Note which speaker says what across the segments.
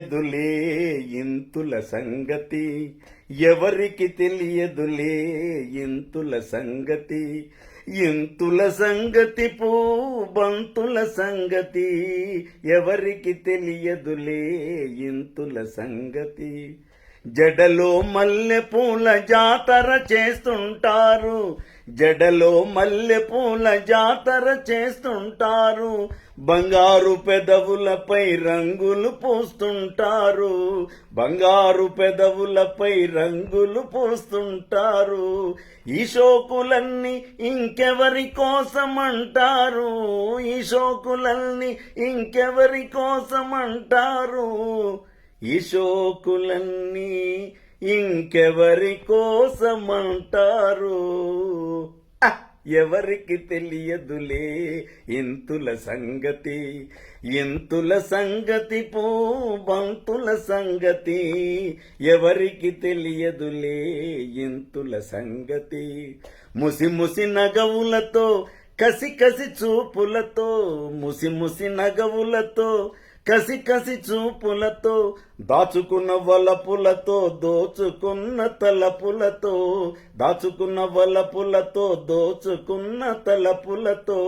Speaker 1: తెలియదులే ఇంతుల సంగతి, ఎవరికి తెలియదులే ఇంతుల సంగతి, ఇంతుల సంగతి బంతుల సంగతి, ఎవరికి తెలియదులే ఇంతుల సంగతి. జడలో మల్లె పూల జాతర చేస్తుంటారు, జడలో మల్లె పూల జాతర చేస్తుంటారు, బంగారు పెదవులపై రంగులు పూస్తుంటారు, బంగారు పెదవులపై రంగులు పూస్తుంటారు. ఈ షోకులన్నీ ఇంకెవరి కోసమంటారు, ఈ షోకులన్నీ ఇంకెవరి కోసమంటారు, ఈ షోకులన్నీ ఇంకెవరి కోసమంటారు. ఎవరికి తెలియదులే ఇంతుల సంగతి, ఇంతుల సంగతి బంతుల సంగతి, ఎవరికి తెలియదులే ఇంతుల సంగతి. ముసి ముసి నగవులతో కసి కసి చూపులతో, ముసి ముసి నగవులతో కసి కసి చూపులతో, దాచుకున్న వలపులతో దోచుకున్న తలపులతో, దాచుకున్న వలపులతో దోచుకున్న తలపులతో,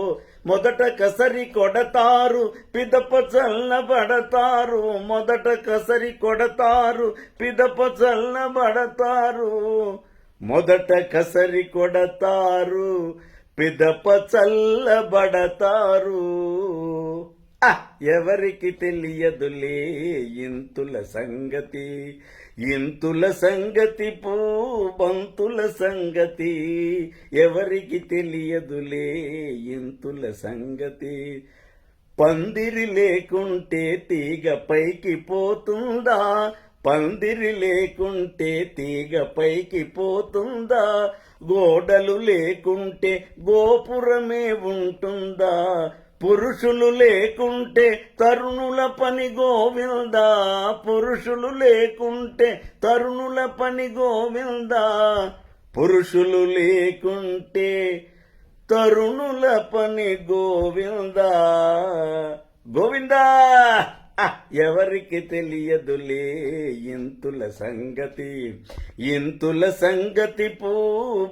Speaker 1: మొదట కసరి కొడతారు పిదప చల్లబడతారు, మొదట కసరి కొడతారు పిదప చల్లబడతారు, మొదట కసరి కొడతారు పిదప చల్లబడతారు. ఎవరికి తెలియదులే ఇంతుల సంగతి, ఇంతుల సంగతి బంతుల సంగతి, ఎవరికి తెలియదులే ఇంతుల సంగతి. పందిరి లేకుంటే తీగ పైకి పోతుందా, పందిరి లేకుంటే తీగ పైకి పోతుందా, గోడలు లేకుంటే గోపురమే ఉంటుందా, పురుషులు లేకుంటే తరుణుల పని గోవిందా, పురుషులు లేకుంటే తరుణుల పని గోవిందా, పురుషులు లేకుంటే తరుణుల పని గోవిందా, గోవిందా. ఎవరికి తెలియదులే ఇంతుల సంగతి, ఇంతుల సంగతి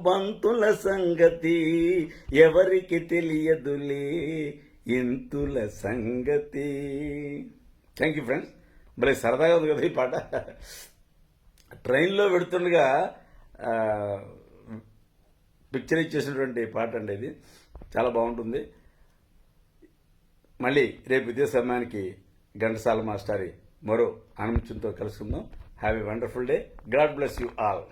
Speaker 1: బంతుల సంగతి, ఎవరికి తెలియదులే ఇంతుల సంగతి. Thank you friends. భలే సరదాగా ఉంది కదా ఈ పాట. ట్రైన్లో పెడుతుండగా పిక్చర్ ఇచ్చేసినటువంటి పాట అండి ఇది. చాలా బాగుంటుంది. మళ్ళీ రేపు ఇదే సమయానికి ఘంటసాల మాస్టారి మరో ఆనందంతో కలుసుకుందాం. Have a wonderful day. God bless you all.